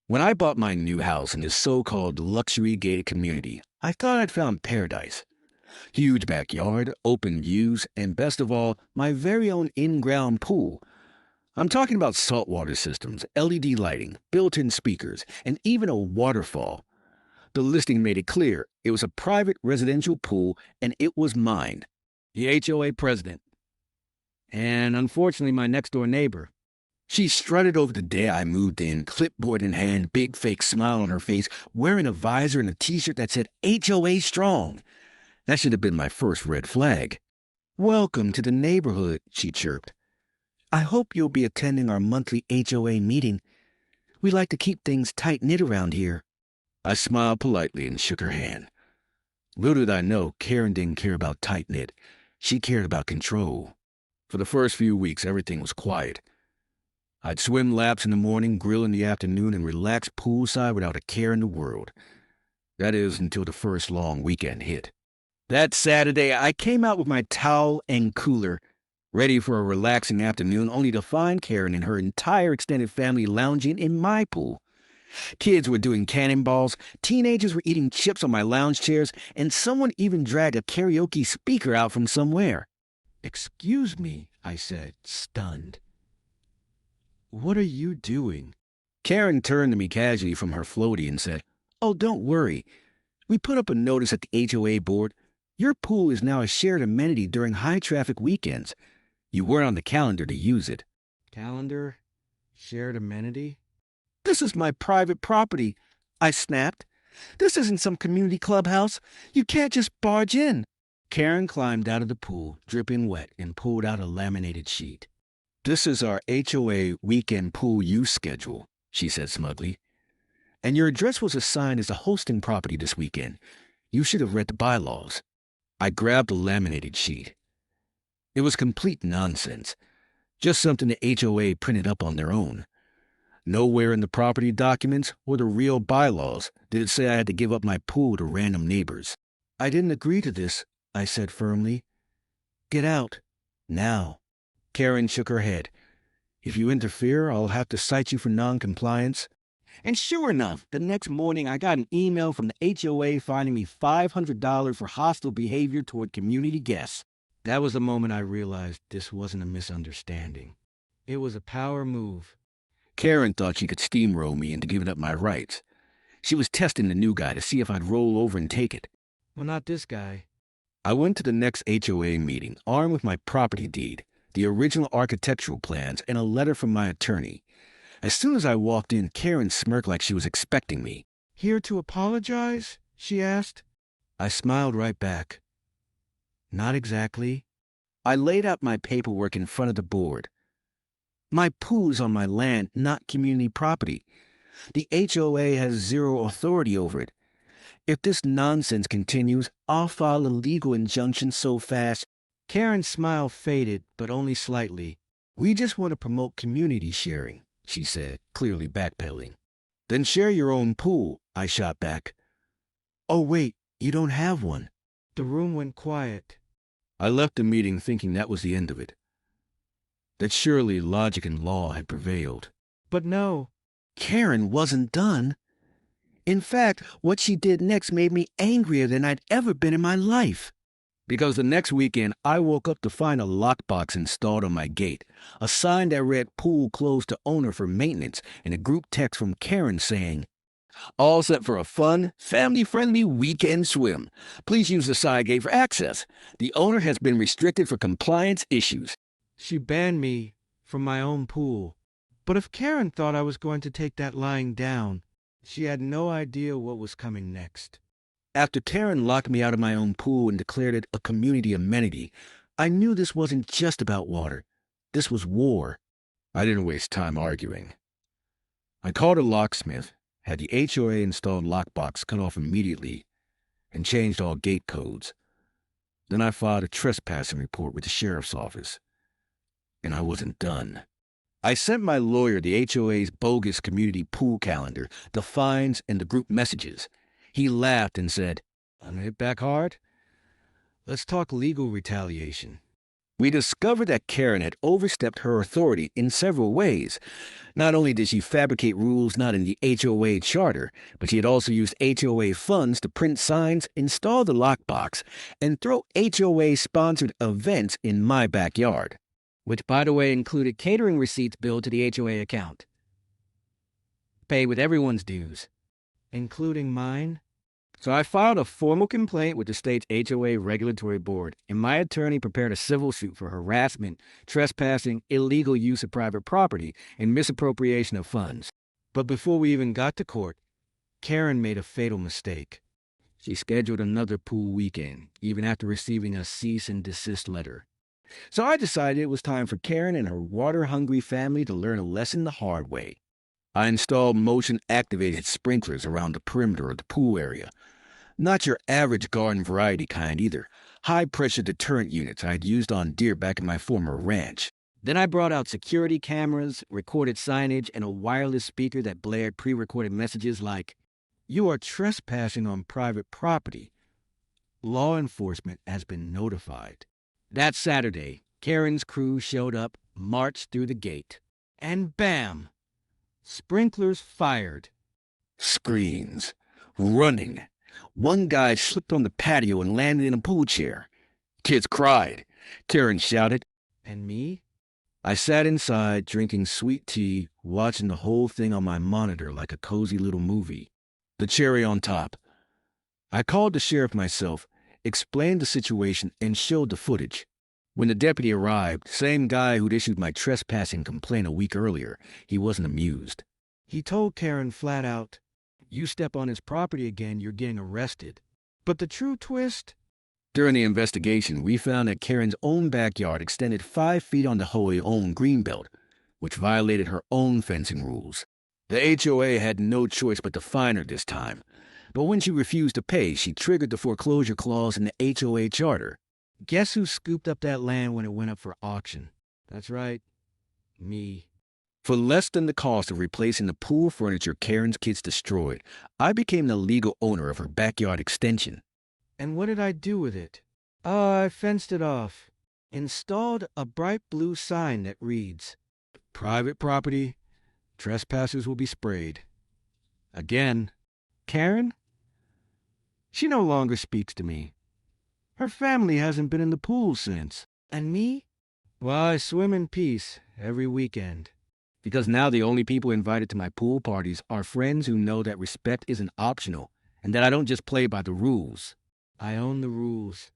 When I bought my new house in this so-called luxury gated community, I thought I'd found paradise. Huge backyard, open views, and best of all, my very own in-ground pool. I'm talking about saltwater systems, LED lighting, built-in speakers, and even a waterfall. The listing made it clear it was a private residential pool and it was mine. The HOA president. And unfortunately, my next-door neighbor. She strutted over the day I moved in, clipboard in hand, big fake smile on her face, wearing a visor and a t-shirt that said HOA Strong. That should have been my first red flag. "Welcome to the neighborhood," she chirped. "I hope you'll be attending our monthly HOA meeting. We like to keep things tight-knit around here." I smiled politely and shook her hand. Little did I know, Karen didn't care about tight-knit. She cared about control. For the first few weeks, everything was quiet. I'd swim laps in the morning, grill in the afternoon, and relax poolside without a care in the world. That is, until the first long weekend hit. That Saturday, I came out with my towel and cooler, ready for a relaxing afternoon, only to find Karen and her entire extended family lounging in my pool. Kids were doing cannonballs, teenagers were eating chips on my lounge chairs, and someone even dragged a karaoke speaker out from somewhere. "Excuse me," I said, stunned. "What are you doing?" Karen turned to me casually from her floaty and said, "Oh, don't worry. We put up a notice at the HOA board. Your pool is now a shared amenity during high-traffic weekends. You weren't on the calendar to use it." "Calendar? Shared amenity?" "This is my private property," I snapped. "This isn't some community clubhouse. You can't just barge in." Karen climbed out of the pool, dripping wet, and pulled out a laminated sheet. "This is our HOA weekend pool use schedule," she said smugly. "And your address was assigned as a hosting property this weekend. You should have read the bylaws." I grabbed the laminated sheet. It was complete nonsense. Just something the HOA printed up on their own. Nowhere in the property documents or the real bylaws did it say I had to give up my pool to random neighbors. "I didn't agree to this," I said firmly. "Get out. Now." Karen shook her head. "If you interfere, I'll have to cite you for noncompliance." And sure enough, the next morning I got an email from the HOA fining me $500 for hostile behavior toward community guests. That was the moment I realized this wasn't a misunderstanding. It was a power move. Karen thought she could steamroll me into giving up my rights. She was testing the new guy to see if I'd roll over and take it. Well, not this guy. I went to the next HOA meeting, armed with my property deed, the original architectural plans, and a letter from my attorney. As soon as I walked in, Karen smirked like she was expecting me. "Here to apologize?" she asked. I smiled right back. "Not exactly." I laid out my paperwork in front of the board. My pool is on my land, not community property. The HOA has zero authority over it. If this nonsense continues, I'll file a legal injunction so fast. Karen's smile faded, but only slightly. "We just want to promote community sharing," she said, clearly backpedaling. "Then share your own pool," I shot back. "Oh, wait, you don't have one." The room went quiet. I left the meeting thinking that was the end of it. That surely logic and law had prevailed. But no, Karen wasn't done. In fact, what she did next made me angrier than I'd ever been in my life. Because the next weekend, I woke up to find a lockbox installed on my gate, a sign that read "Pool closed to owner for maintenance," and a group text from Karen saying, "All set for a fun, family-friendly weekend swim. Please use the side gate for access. The owner has been restricted for compliance issues." She banned me from my own pool. But if Karen thought I was going to take that lying down, she had no idea what was coming next. After Karen locked me out of my own pool and declared it a community amenity, I knew this wasn't just about water. This was war. I didn't waste time arguing. I called a locksmith, had the HOA installed lockbox cut off immediately, and changed all gate codes. Then I filed a trespassing report with the sheriff's office. And I wasn't done. I sent my lawyer the HOA's bogus community pool calendar, the fines, and the group messages. He laughed and said, "I'm hit back hard? Let's talk legal retaliation." We discovered that Karen had overstepped her authority in several ways. Not only did she fabricate rules not in the HOA charter, but she had also used HOA funds to print signs, install the lockbox, and throw HOA-sponsored events in my backyard. Which, by the way, included catering receipts billed to the HOA account. Paid with everyone's dues, including mine. So I filed a formal complaint with the state's HOA regulatory board, and my attorney prepared a civil suit for harassment, trespassing, illegal use of private property, and misappropriation of funds. But before we even got to court, Karen made a fatal mistake. She scheduled another pool weekend, even after receiving a cease and desist letter. So I decided it was time for Karen and her water-hungry family to learn a lesson the hard way. I installed motion-activated sprinklers around the perimeter of the pool area. Not your average garden variety kind either. High-pressure deterrent units I'd used on deer back in my former ranch. Then I brought out security cameras, recorded signage, and a wireless speaker that blared pre-recorded messages like, "You are trespassing on private property. Law enforcement has been notified." That Saturday, Karen's crew showed up, marched through the gate, and bam! Sprinklers fired. Screams. Running. One guy slipped on the patio and landed in a pool chair. Kids cried. Karen shouted. And me? I sat inside, drinking sweet tea, watching the whole thing on my monitor like a cozy little movie. The cherry on top. I called the sheriff myself, explained the situation, and showed the footage. When the deputy arrived, same guy who'd issued my trespassing complaint a week earlier, he wasn't amused. He told Karen flat out, "You step on his property again, you're getting arrested." But the true twist? During the investigation, we found that Karen's own backyard extended 5 feet on the HOA-owned greenbelt, which violated her own fencing rules. The HOA had no choice but to fine her this time. But when she refused to pay, she triggered the foreclosure clause in the HOA charter. Guess who scooped up that land when it went up for auction? That's right, me. For less than the cost of replacing the pool furniture Karen's kids destroyed, I became the legal owner of her backyard extension. And what did I do with it? I fenced it off. Installed a bright blue sign that reads, "Private property. Trespassers will be sprayed." Again. Karen? She no longer speaks to me. Her family hasn't been in the pool since. And me? Well, I swim in peace every weekend. Because now the only people invited to my pool parties are friends who know that respect isn't optional and that I don't just play by the rules. I own the rules.